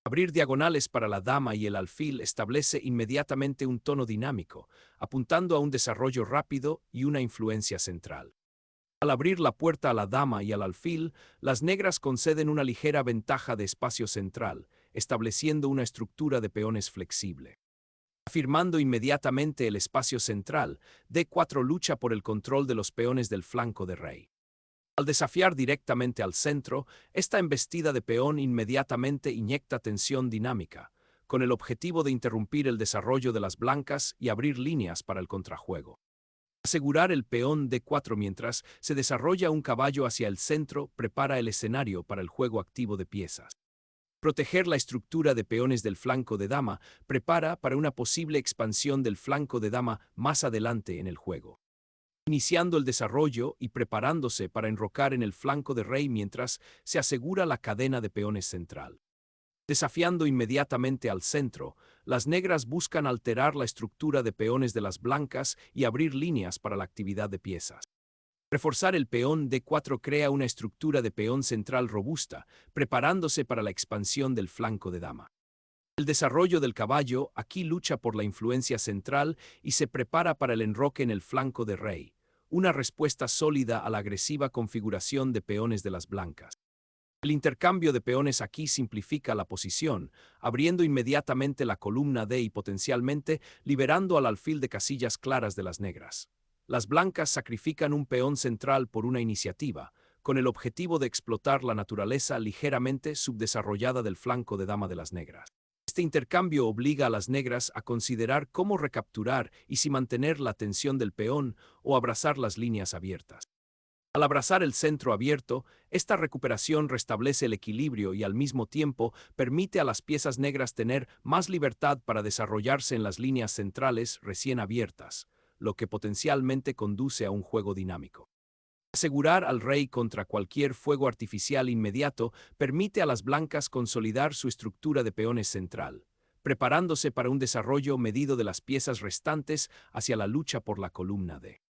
Abrir diagonales para la dama y el alfil establece inmediatamente un tono dinámico, apuntando a un desarrollo rápido y una influencia central. Al abrir la puerta a la dama y al alfil, las negras conceden una ligera ventaja de espacio central, estableciendo una estructura de peones flexible. Afirmando inmediatamente el espacio central, D4 lucha por el control de los peones del flanco de rey. Al desafiar directamente al centro, esta embestida de peón inmediatamente inyecta tensión dinámica, con el objetivo de interrumpir el desarrollo de las blancas y abrir líneas para el contrajuego. Asegurar el peón D4 mientras se desarrolla un caballo hacia el centro prepara el escenario para el juego activo de piezas. Proteger la estructura de peones del flanco de dama prepara para una posible expansión del flanco de dama más adelante en el juego. Iniciando el desarrollo y preparándose para enrocar en el flanco de rey mientras se asegura la cadena de peones central. Desafiando inmediatamente al centro, las negras buscan alterar la estructura de peones de las blancas y abrir líneas para la actividad de piezas. Reforzar el peón D4 crea una estructura de peón central robusta, preparándose para la expansión del flanco de dama. El desarrollo del caballo aquí lucha por la influencia central y se prepara para el enroque en el flanco de rey, una respuesta sólida a la agresiva configuración de peones de las blancas. El intercambio de peones aquí simplifica la posición, abriendo inmediatamente la columna D y potencialmente liberando al alfil de casillas claras de las negras. Las blancas sacrifican un peón central por una iniciativa, con el objetivo de explotar la naturaleza ligeramente subdesarrollada del flanco de dama de las negras. Este intercambio obliga a las negras a considerar cómo recapturar y si mantener la tensión del peón o abrazar las líneas abiertas. Al abrazar el centro abierto, esta recuperación restablece el equilibrio y al mismo tiempo permite a las piezas negras tener más libertad para desarrollarse en las líneas centrales recién abiertas, lo que potencialmente conduce a un juego dinámico. Asegurar al rey contra cualquier fuego artificial inmediato permite a las blancas consolidar su estructura de peones central, preparándose para un desarrollo medido de las piezas restantes hacia la lucha por la columna D.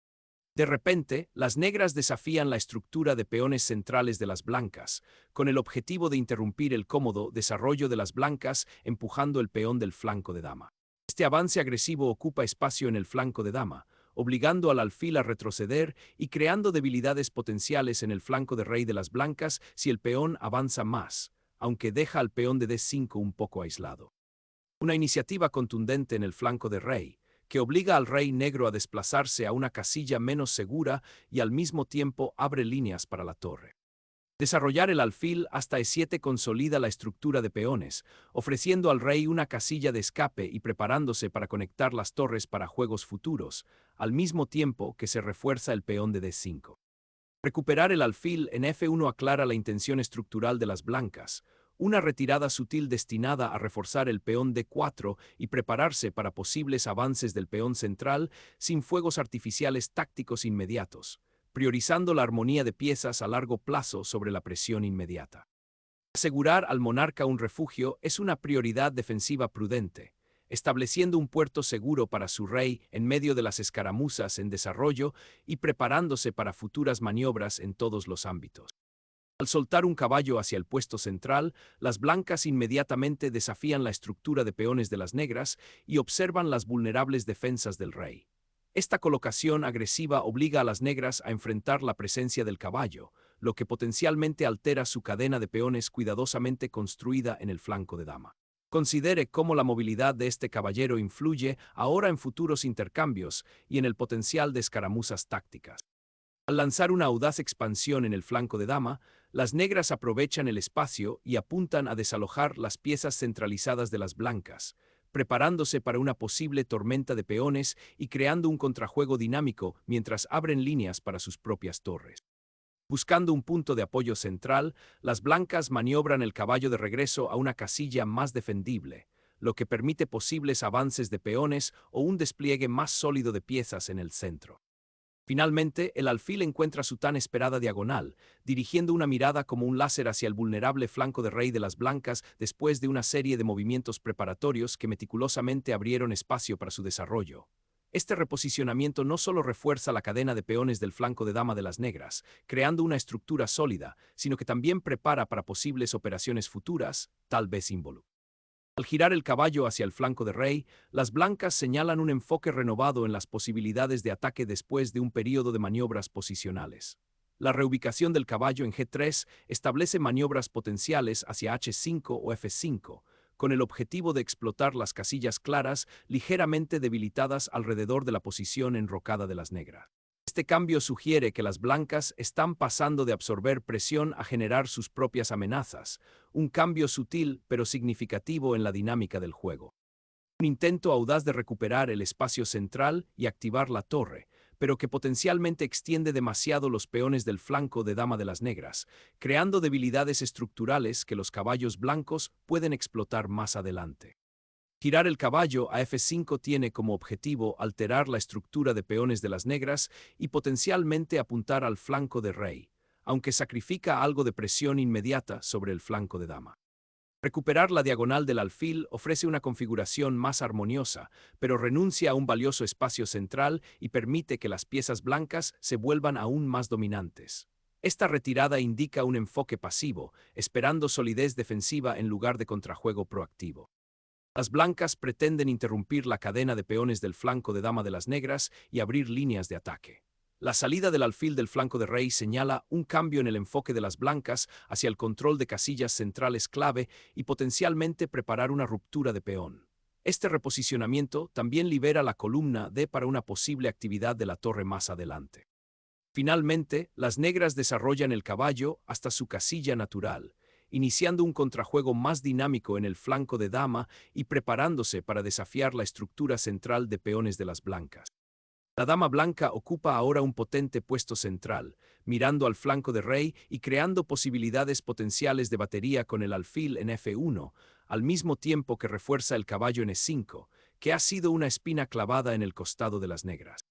De repente, las negras desafían la estructura de peones centrales de las blancas, con el objetivo de interrumpir el cómodo desarrollo de las blancas empujando el peón del flanco de dama. Este avance agresivo ocupa espacio en el flanco de dama, obligando al alfil a retroceder y creando debilidades potenciales en el flanco de rey de las blancas si el peón avanza más, aunque deja al peón de D5 un poco aislado. Una iniciativa contundente en el flanco de rey, que obliga al rey negro a desplazarse a una casilla menos segura y al mismo tiempo abre líneas para la torre. Desarrollar el alfil hasta E7 consolida la estructura de peones, ofreciendo al rey una casilla de escape y preparándose para conectar las torres para juegos futuros, al mismo tiempo que se refuerza el peón de D5. Recuperar el alfil en F1 aclara la intención estructural de las blancas, una retirada sutil destinada a reforzar el peón D4 y prepararse para posibles avances del peón central sin fuegos artificiales tácticos inmediatos, priorizando la armonía de piezas a largo plazo sobre la presión inmediata. Asegurar al monarca un refugio es una prioridad defensiva prudente, estableciendo un puerto seguro para su rey en medio de las escaramuzas en desarrollo y preparándose para futuras maniobras en todos los ámbitos. Al soltar un caballo hacia el puesto central, las blancas inmediatamente desafían la estructura de peones de las negras y observan las vulnerables defensas del rey. Esta colocación agresiva obliga a las negras a enfrentar la presencia del caballo, lo que potencialmente altera su cadena de peones cuidadosamente construida en el flanco de dama. Considere cómo la movilidad de este caballero influye ahora en futuros intercambios y en el potencial de escaramuzas tácticas. Al lanzar una audaz expansión en el flanco de dama, las negras aprovechan el espacio y apuntan a desalojar las piezas centralizadas de las blancas, preparándose para una posible tormenta de peones y creando un contrajuego dinámico mientras abren líneas para sus propias torres. Buscando un punto de apoyo central, las blancas maniobran el caballo de regreso a una casilla más defendible, lo que permite posibles avances de peones o un despliegue más sólido de piezas en el centro. Finalmente, el alfil encuentra su tan esperada diagonal, dirigiendo una mirada como un láser hacia el vulnerable flanco de rey de las blancas después de una serie de movimientos preparatorios que meticulosamente abrieron espacio para su desarrollo. Este reposicionamiento no solo refuerza la cadena de peones del flanco de dama de las negras, creando una estructura sólida, sino que también prepara para posibles operaciones futuras, tal vez involu. Al girar el caballo hacia el flanco de rey, las blancas señalan un enfoque renovado en las posibilidades de ataque después de un período de maniobras posicionales. La reubicación del caballo en G3 establece maniobras potenciales hacia H5 o F5, con el objetivo de explotar las casillas claras ligeramente debilitadas alrededor de la posición enrocada de las negras. Este cambio sugiere que las blancas están pasando de absorber presión a generar sus propias amenazas, un cambio sutil pero significativo en la dinámica del juego. Un intento audaz de recuperar el espacio central y activar la torre, pero que potencialmente extiende demasiado los peones del flanco de dama de las negras, creando debilidades estructurales que los caballos blancos pueden explotar más adelante. Girar el caballo a F5 tiene como objetivo alterar la estructura de peones de las negras y potencialmente apuntar al flanco de rey, aunque sacrifica algo de presión inmediata sobre el flanco de dama. Recuperar la diagonal del alfil ofrece una configuración más armoniosa, pero renuncia a un valioso espacio central y permite que las piezas blancas se vuelvan aún más dominantes. Esta retirada indica un enfoque pasivo, esperando solidez defensiva en lugar de contrajuego proactivo. Las blancas pretenden interrumpir la cadena de peones del flanco de dama de las negras y abrir líneas de ataque. La salida del alfil del flanco de rey señala un cambio en el enfoque de las blancas hacia el control de casillas centrales clave y potencialmente preparar una ruptura de peón. Este reposicionamiento también libera la columna D para una posible actividad de la torre más adelante. Finalmente, las negras desarrollan el caballo hasta su casilla natural, iniciando un contrajuego más dinámico en el flanco de dama y preparándose para desafiar la estructura central de peones de las blancas. La dama blanca ocupa ahora un potente puesto central, mirando al flanco de rey y creando posibilidades potenciales de batería con el alfil en F1, al mismo tiempo que refuerza el caballo en E5, que ha sido una espina clavada en el costado de las negras.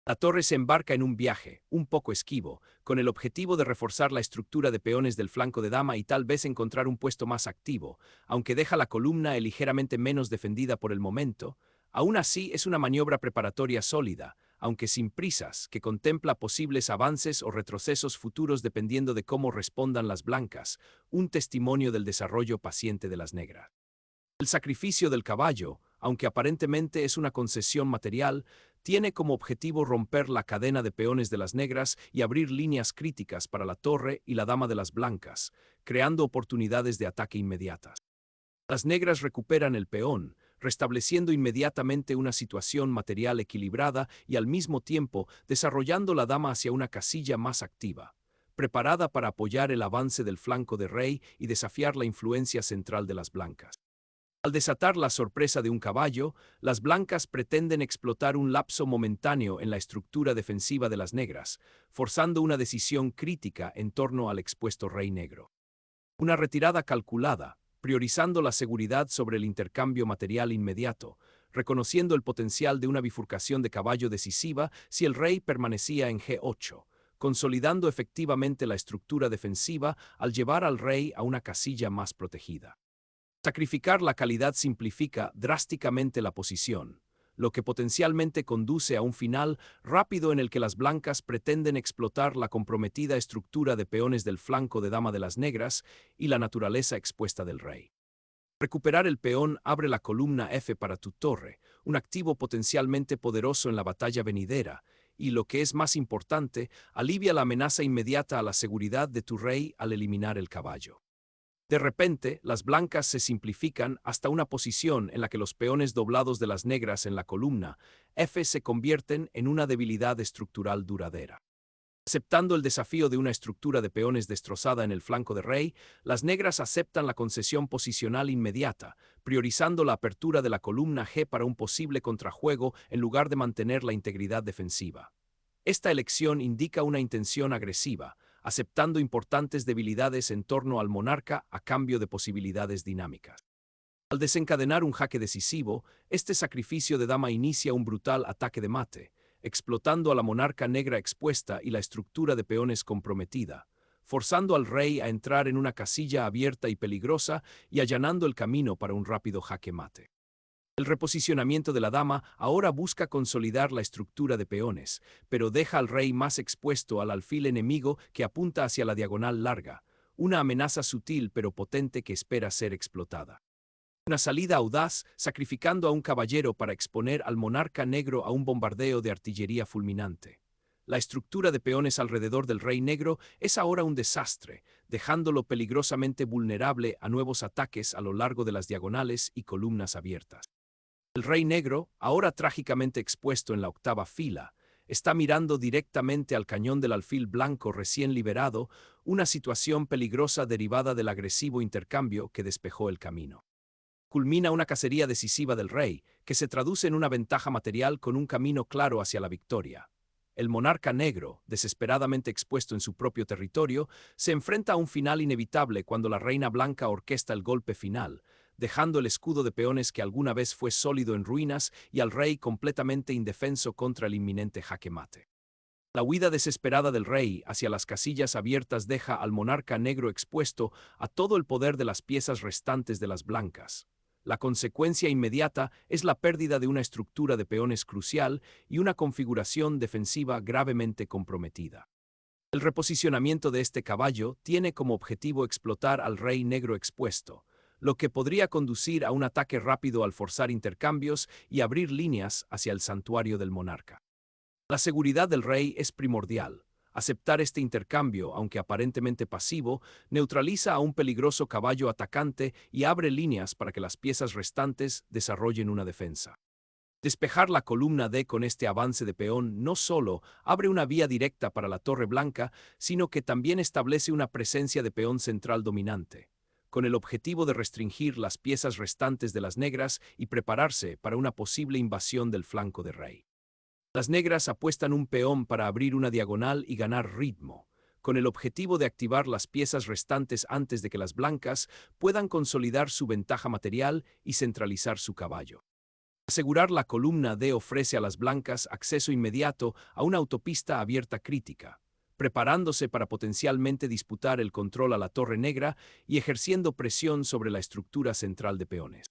La torre se embarca en un viaje, un poco esquivo, con el objetivo de reforzar la estructura de peones del flanco de dama y tal vez encontrar un puesto más activo, aunque deja la columna ligeramente menos defendida por el momento. Aún así es una maniobra preparatoria sólida, aunque sin prisas, que contempla posibles avances o retrocesos futuros dependiendo de cómo respondan las blancas, un testimonio del desarrollo paciente de las negras. El sacrificio del caballo, aunque aparentemente es una concesión material, tiene como objetivo romper la cadena de peones de las negras y abrir líneas críticas para la torre y la dama de las blancas, creando oportunidades de ataque inmediatas. Las negras recuperan el peón, restableciendo inmediatamente una situación material equilibrada y al mismo tiempo desarrollando la dama hacia una casilla más activa, preparada para apoyar el avance del flanco de rey y desafiar la influencia central de las blancas. Al desatar la sorpresa de un caballo, las blancas pretenden explotar un lapso momentáneo en la estructura defensiva de las negras, forzando una decisión crítica en torno al expuesto rey negro. Una retirada calculada, priorizando la seguridad sobre el intercambio material inmediato, reconociendo el potencial de una bifurcación de caballo decisiva si el rey permanecía en G8, consolidando efectivamente la estructura defensiva al llevar al rey a una casilla más protegida. Sacrificar la calidad simplifica drásticamente la posición, lo que potencialmente conduce a un final rápido en el que las blancas pretenden explotar la comprometida estructura de peones del flanco de dama de las negras y la naturaleza expuesta del rey. Recuperar el peón abre la columna F para tu torre, un activo potencialmente poderoso en la batalla venidera, y lo que es más importante, alivia la amenaza inmediata a la seguridad de tu rey al eliminar el caballo. De repente, las blancas se simplifican hasta una posición en la que los peones doblados de las negras en la columna F se convierten en una debilidad estructural duradera. Aceptando el desafío de una estructura de peones destrozada en el flanco de rey, las negras aceptan la concesión posicional inmediata, priorizando la apertura de la columna G para un posible contrajuego en lugar de mantener la integridad defensiva. Esta elección indica una intención agresiva, aceptando importantes debilidades en torno al monarca a cambio de posibilidades dinámicas. Al desencadenar un jaque decisivo, este sacrificio de dama inicia un brutal ataque de mate, explotando a la monarca negra expuesta y la estructura de peones comprometida, forzando al rey a entrar en una casilla abierta y peligrosa y allanando el camino para un rápido jaque mate. El reposicionamiento de la dama ahora busca consolidar la estructura de peones, pero deja al rey más expuesto al alfil enemigo que apunta hacia la diagonal larga, una amenaza sutil pero potente que espera ser explotada. Una salida audaz, sacrificando a un caballero para exponer al monarca negro a un bombardeo de artillería fulminante. La estructura de peones alrededor del rey negro es ahora un desastre, dejándolo peligrosamente vulnerable a nuevos ataques a lo largo de las diagonales y columnas abiertas. El rey negro, ahora trágicamente expuesto en la octava fila, está mirando directamente al cañón del alfil blanco recién liberado, una situación peligrosa derivada del agresivo intercambio que despejó el camino. Culmina una cacería decisiva del rey, que se traduce en una ventaja material con un camino claro hacia la victoria. El monarca negro, desesperadamente expuesto en su propio territorio, se enfrenta a un final inevitable cuando la reina blanca orquesta el golpe final, dejando el escudo de peones que alguna vez fue sólido en ruinas y al rey completamente indefenso contra el inminente jaque mate. La huida desesperada del rey hacia las casillas abiertas deja al monarca negro expuesto a todo el poder de las piezas restantes de las blancas. La consecuencia inmediata es la pérdida de una estructura de peones crucial y una configuración defensiva gravemente comprometida. El reposicionamiento de este caballo tiene como objetivo explotar al rey negro expuesto, lo que podría conducir a un ataque rápido al forzar intercambios y abrir líneas hacia el santuario del monarca. La seguridad del rey es primordial. Aceptar este intercambio, aunque aparentemente pasivo, neutraliza a un peligroso caballo atacante y abre líneas para que las piezas restantes desarrollen una defensa. Despejar la columna D con este avance de peón no solo abre una vía directa para la Torre Blanca, sino que también establece una presencia de peón central dominante, con el objetivo de restringir las piezas restantes de las negras y prepararse para una posible invasión del flanco de rey. Las negras apuestan un peón para abrir una diagonal y ganar ritmo, con el objetivo de activar las piezas restantes antes de que las blancas puedan consolidar su ventaja material y centralizar su caballo. Asegurar la columna D ofrece a las blancas acceso inmediato a una autopista abierta crítica, preparándose para potencialmente disputar el control a la Torre Negra y ejerciendo presión sobre la estructura central de peones.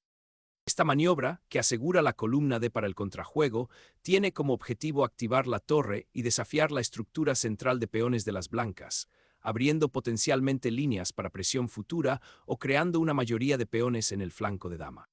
Esta maniobra, que asegura la columna D para el contrajuego, tiene como objetivo activar la torre y desafiar la estructura central de peones de las blancas, abriendo potencialmente líneas para presión futura o creando una mayoría de peones en el flanco de dama.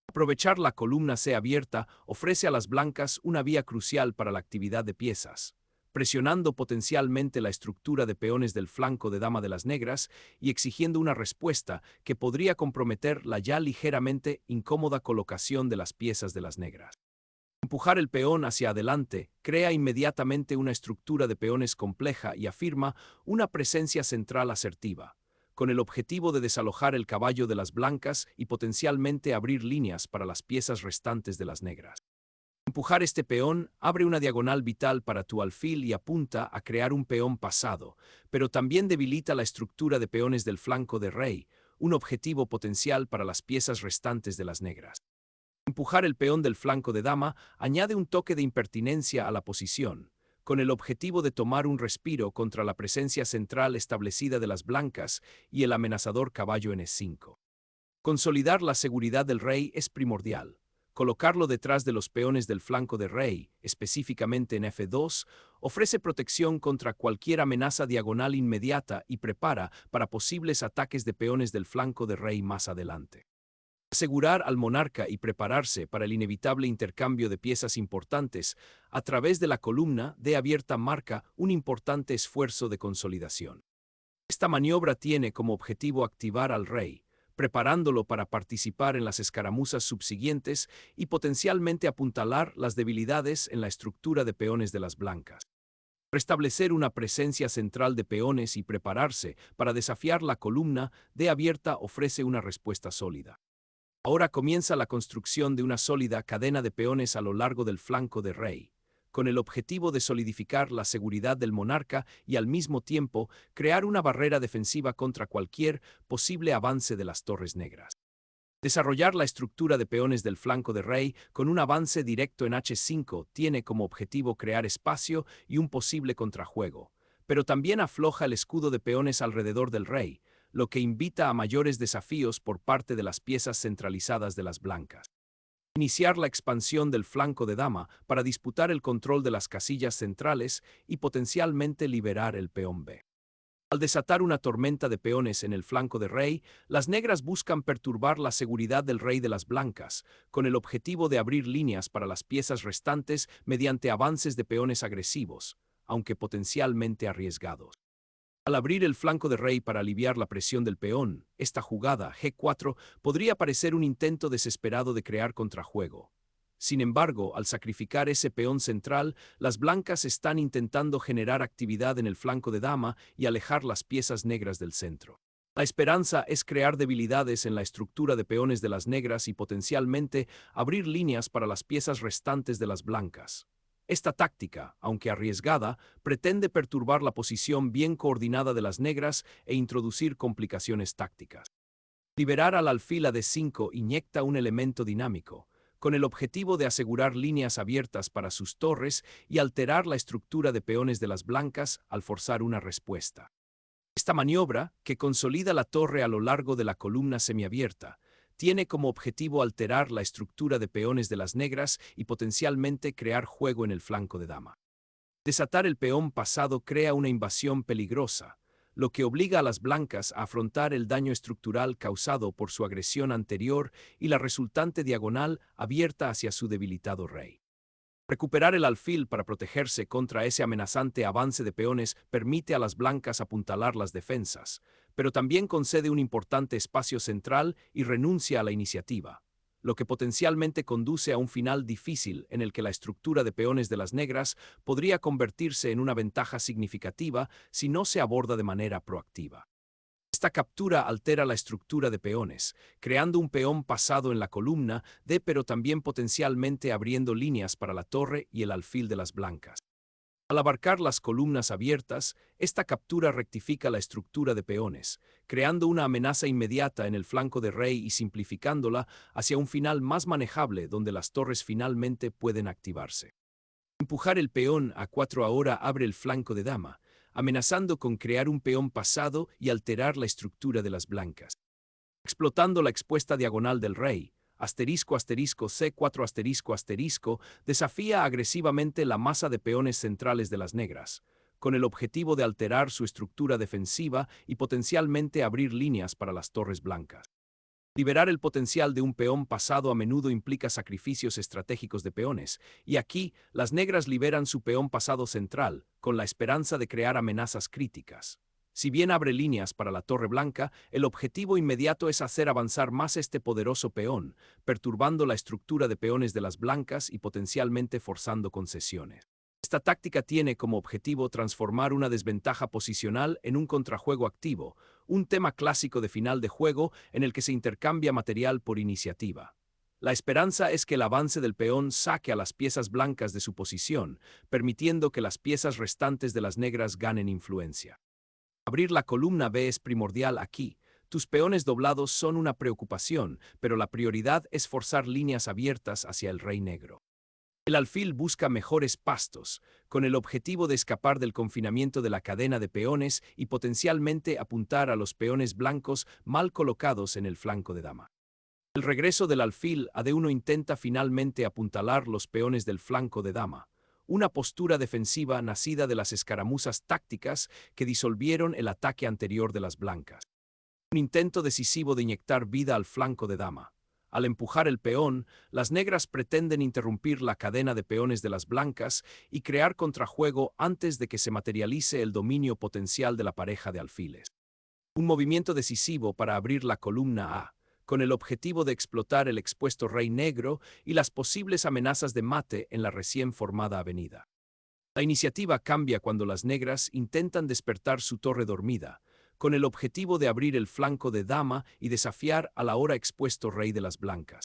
Aprovechar la columna C abierta ofrece a las blancas una vía crucial para la actividad de piezas, presionando potencialmente la estructura de peones del flanco de dama de las negras y exigiendo una respuesta que podría comprometer la ya ligeramente incómoda colocación de las piezas de las negras. Empujar el peón hacia adelante crea inmediatamente una estructura de peones compleja y afirma una presencia central asertiva, con el objetivo de desalojar el caballo de las blancas y potencialmente abrir líneas para las piezas restantes de las negras. Empujar este peón abre una diagonal vital para tu alfil y apunta a crear un peón pasado, pero también debilita la estructura de peones del flanco de rey, un objetivo potencial para las piezas restantes de las negras. Empujar el peón del flanco de dama añade un toque de impertinencia a la posición, con el objetivo de tomar un respiro contra la presencia central establecida de las blancas y el amenazador caballo en E5. Consolidar la seguridad del rey es primordial. Colocarlo detrás de los peones del flanco de rey, específicamente en F2, ofrece protección contra cualquier amenaza diagonal inmediata y prepara para posibles ataques de peones del flanco de rey más adelante. Asegurar al monarca y prepararse para el inevitable intercambio de piezas importantes a través de la columna D abierta marca un importante esfuerzo de consolidación. Esta maniobra tiene como objetivo activar al rey, preparándolo para participar en las escaramuzas subsiguientes y potencialmente apuntalar las debilidades en la estructura de peones de las blancas. Restablecer una presencia central de peones y prepararse para desafiar la columna D abierta ofrece una respuesta sólida. Ahora comienza la construcción de una sólida cadena de peones a lo largo del flanco de rey, con el objetivo de solidificar la seguridad del monarca y al mismo tiempo crear una barrera defensiva contra cualquier posible avance de las torres negras. Desarrollar la estructura de peones del flanco de rey con un avance directo en H5 tiene como objetivo crear espacio y un posible contrajuego, pero también afloja el escudo de peones alrededor del rey, lo que invita a mayores desafíos por parte de las piezas centralizadas de las blancas. Iniciar la expansión del flanco de dama para disputar el control de las casillas centrales y potencialmente liberar el peón B. Al desatar una tormenta de peones en el flanco de rey, las negras buscan perturbar la seguridad del rey de las blancas, con el objetivo de abrir líneas para las piezas restantes mediante avances de peones agresivos, aunque potencialmente arriesgados. Al abrir el flanco de rey para aliviar la presión del peón, esta jugada, G4, podría parecer un intento desesperado de crear contrajuego. Sin embargo, al sacrificar ese peón central, las blancas están intentando generar actividad en el flanco de dama y alejar las piezas negras del centro. La esperanza es crear debilidades en la estructura de peones de las negras y potencialmente abrir líneas para las piezas restantes de las blancas. Esta táctica, aunque arriesgada, pretende perturbar la posición bien coordinada de las negras e introducir complicaciones tácticas. Liberar al alfil a D5 inyecta un elemento dinámico, con el objetivo de asegurar líneas abiertas para sus torres y alterar la estructura de peones de las blancas al forzar una respuesta. Esta maniobra, que consolida la torre a lo largo de la columna semiabierta, tiene como objetivo alterar la estructura de peones de las negras y potencialmente crear juego en el flanco de dama. Desatar el peón pasado crea una invasión peligrosa, lo que obliga a las blancas a afrontar el daño estructural causado por su agresión anterior y la resultante diagonal abierta hacia su debilitado rey. Recuperar el alfil para protegerse contra ese amenazante avance de peones permite a las blancas apuntalar las defensas, pero también concede un importante espacio central y renuncia a la iniciativa, lo que potencialmente conduce a un final difícil en el que la estructura de peones de las negras podría convertirse en una ventaja significativa si no se aborda de manera proactiva. Esta captura altera la estructura de peones, creando un peón pasado en la columna D, pero también potencialmente abriendo líneas para la torre y el alfil de las blancas. Al abarcar las columnas abiertas, esta captura rectifica la estructura de peones, creando una amenaza inmediata en el flanco de rey y simplificándola hacia un final más manejable donde las torres finalmente pueden activarse. Empujar el peón A4 ahora abre el flanco de dama, amenazando con crear un peón pasado y alterar la estructura de las blancas. Explotando la expuesta diagonal del rey, asterisco asterisco C4 asterisco asterisco desafía agresivamente la masa de peones centrales de las negras, con el objetivo de alterar su estructura defensiva y potencialmente abrir líneas para las torres blancas. Liberar el potencial de un peón pasado a menudo implica sacrificios estratégicos de peones, y aquí las negras liberan su peón pasado central, con la esperanza de crear amenazas críticas. Si bien abre líneas para la torre blanca, el objetivo inmediato es hacer avanzar más este poderoso peón, perturbando la estructura de peones de las blancas y potencialmente forzando concesiones. Esta táctica tiene como objetivo transformar una desventaja posicional en un contrajuego activo, un tema clásico de final de juego en el que se intercambia material por iniciativa. La esperanza es que el avance del peón saque a las piezas blancas de su posición, permitiendo que las piezas restantes de las negras ganen influencia. Abrir la columna B es primordial aquí. Tus peones doblados son una preocupación, pero la prioridad es forzar líneas abiertas hacia el rey negro. El alfil busca mejores pastos, con el objetivo de escapar del confinamiento de la cadena de peones y potencialmente apuntar a los peones blancos mal colocados en el flanco de dama. El regreso del alfil a D1 intenta finalmente apuntalar los peones del flanco de dama, una postura defensiva nacida de las escaramuzas tácticas que disolvieron el ataque anterior de las blancas. Un intento decisivo de inyectar vida al flanco de dama. Al empujar el peón, las negras pretenden interrumpir la cadena de peones de las blancas y crear contrajuego antes de que se materialice el dominio potencial de la pareja de alfiles. Un movimiento decisivo para abrir la columna A, con el objetivo de explotar el expuesto rey negro y las posibles amenazas de mate en la recién formada avenida. La iniciativa cambia cuando las negras intentan despertar su torre dormida, con el objetivo de abrir el flanco de dama y desafiar al ahora expuesto rey de las blancas.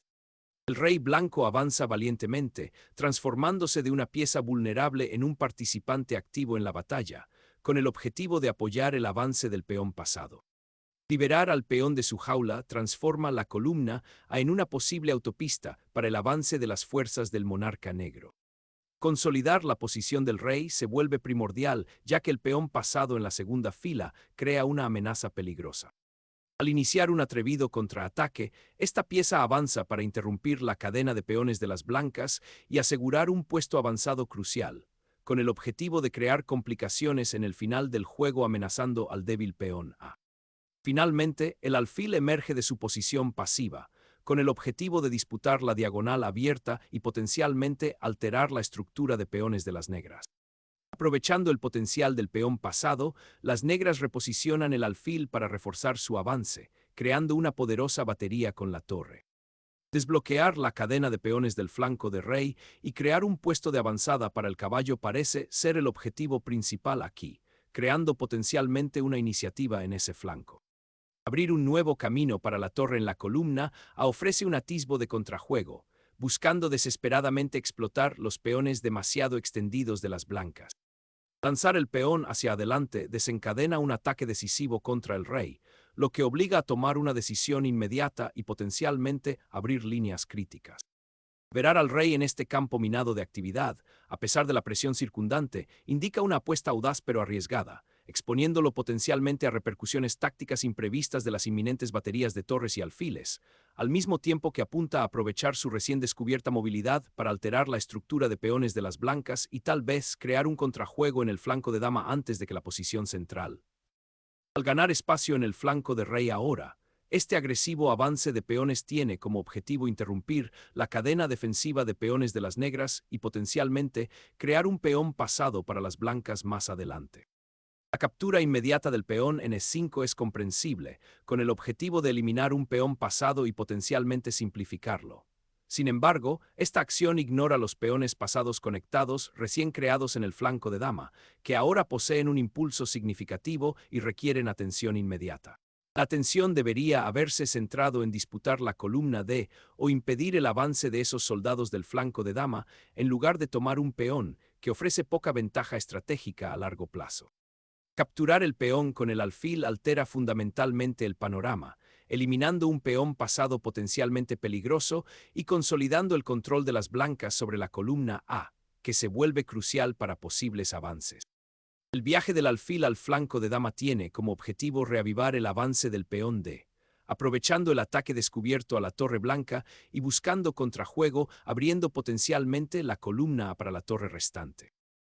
El rey blanco avanza valientemente, transformándose de una pieza vulnerable en un participante activo en la batalla, con el objetivo de apoyar el avance del peón pasado. Liberar al peón de su jaula transforma la columna en una posible autopista para el avance de las fuerzas del monarca negro. Consolidar la posición del rey se vuelve primordial, ya que el peón pasado en la segunda fila crea una amenaza peligrosa. Al iniciar un atrevido contraataque, esta pieza avanza para interrumpir la cadena de peones de las blancas y asegurar un puesto avanzado crucial, con el objetivo de crear complicaciones en el final del juego amenazando al débil peón A. Finalmente, el alfil emerge de su posición pasiva, con el objetivo de disputar la diagonal abierta y potencialmente alterar la estructura de peones de las negras. Aprovechando el potencial del peón pasado, las negras reposicionan el alfil para reforzar su avance, creando una poderosa batería con la torre. Desbloquear la cadena de peones del flanco de rey y crear un puesto de avanzada para el caballo parece ser el objetivo principal aquí, creando potencialmente una iniciativa en ese flanco. Abrir un nuevo camino para la torre en la columna ofrece un atisbo de contrajuego, buscando desesperadamente explotar los peones demasiado extendidos de las blancas. Lanzar el peón hacia adelante desencadena un ataque decisivo contra el rey, lo que obliga a tomar una decisión inmediata y potencialmente abrir líneas críticas. Ver al rey en este campo minado de actividad, a pesar de la presión circundante, indica una apuesta audaz pero arriesgada, exponiéndolo potencialmente a repercusiones tácticas imprevistas de las inminentes baterías de torres y alfiles, al mismo tiempo que apunta a aprovechar su recién descubierta movilidad para alterar la estructura de peones de las blancas y tal vez crear un contrajuego en el flanco de dama antes de que la posición central. Al ganar espacio en el flanco de rey ahora, este agresivo avance de peones tiene como objetivo interrumpir la cadena defensiva de peones de las negras y potencialmente crear un peón pasado para las blancas más adelante. La captura inmediata del peón en E5 es comprensible, con el objetivo de eliminar un peón pasado y potencialmente simplificarlo. Sin embargo, esta acción ignora los peones pasados conectados recién creados en el flanco de dama, que ahora poseen un impulso significativo y requieren atención inmediata. La atención debería haberse centrado en disputar la columna D o impedir el avance de esos soldados del flanco de dama, en lugar de tomar un peón que ofrece poca ventaja estratégica a largo plazo. Capturar el peón con el alfil altera fundamentalmente el panorama, eliminando un peón pasado potencialmente peligroso y consolidando el control de las blancas sobre la columna A, que se vuelve crucial para posibles avances. El viaje del alfil al flanco de dama tiene como objetivo reavivar el avance del peón D, aprovechando el ataque descubierto a la torre blanca y buscando contrajuego, abriendo potencialmente la columna A para la torre restante.